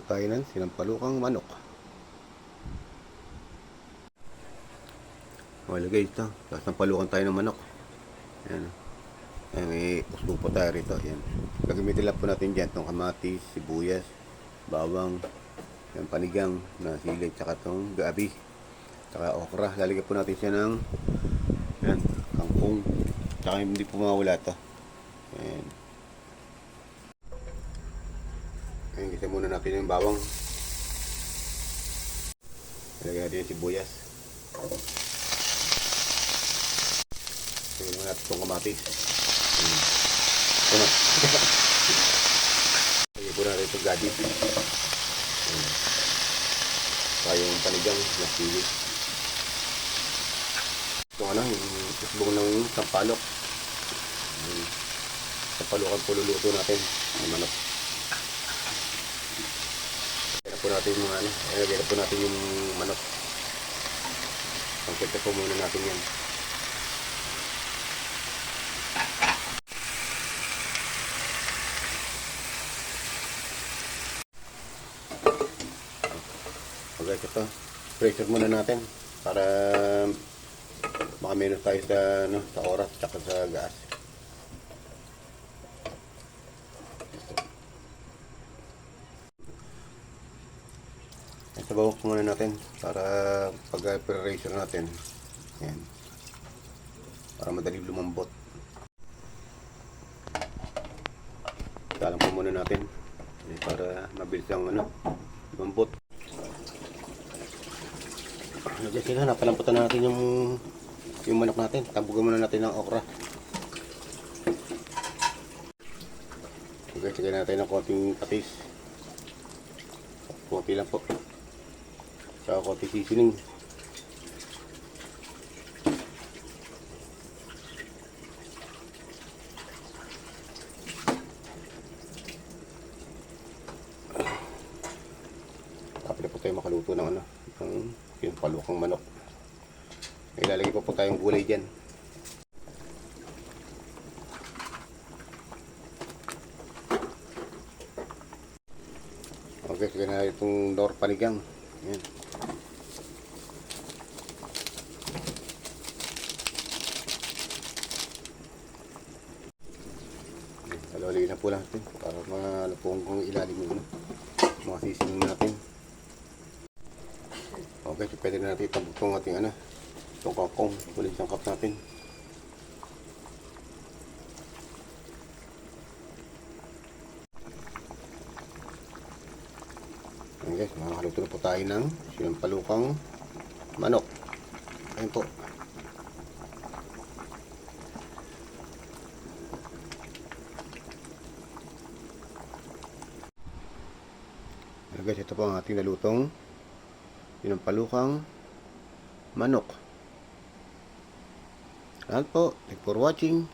tayo ng sinampalukang manok. Okay guys, ito. Sasampalukan tayo ng manok. Ayan. Ayan, may usbo po tayo rito. Ayan. Gagamitin lang po natin dyan itong kamatis, sibuyas, bawang, ayan, panigang na sili, tsaka itong gabi, tsaka okra. Lalagyan po natin siya ng ayan, kangkong. Tsaka hindi po mawala ito. Ayan. Ayan, gisa muna natin yung bawang. Lagyan natin yung sibuyas. Lagyan naman natin itong kamatis. Lagyan po natin itong gabi. Saka yung panigang na sili. Ito ano, yung usbong ng sampalok. Sampalukan po luluto natin ng manok. Lagyan po natin yung ano, lagyan po natin yung manok. Pangkita po muna natin yan. Okay, ito. Pressure muna natin para makamenos tayo sa, ano, sa oras at sa gas. Sabawak muna natin para pag-pressure natin. Ayan. Para madali lumambot. Talang po muna natin para mabilis ang ano, lumambot. Diyan sila, napalamputan na natin yung manok natin. Tambugan muna natin ng okra. Okay, sige natin ng konting patis. Konti lang po. Saka konting seasoning. Tapos na po tayo makaluto ng ano, yung palukang manok. Ilalagay po tayong gulay dyan. Okay, sige na itong nor panigang. Ayan. Lalawalay na po natin para malapong kung ilalim yung mga seasoning natin. Okay, so pwede na natin itambok itong ating ano, itong kangkong, kulit sangkap natin. Ayan guys, makakaluto na po tayo ng sinampalukang manok. Ayan po. Ayan guys, ito po ang ating nalutong sinampalukang manok. Ayan po, thank you for watching.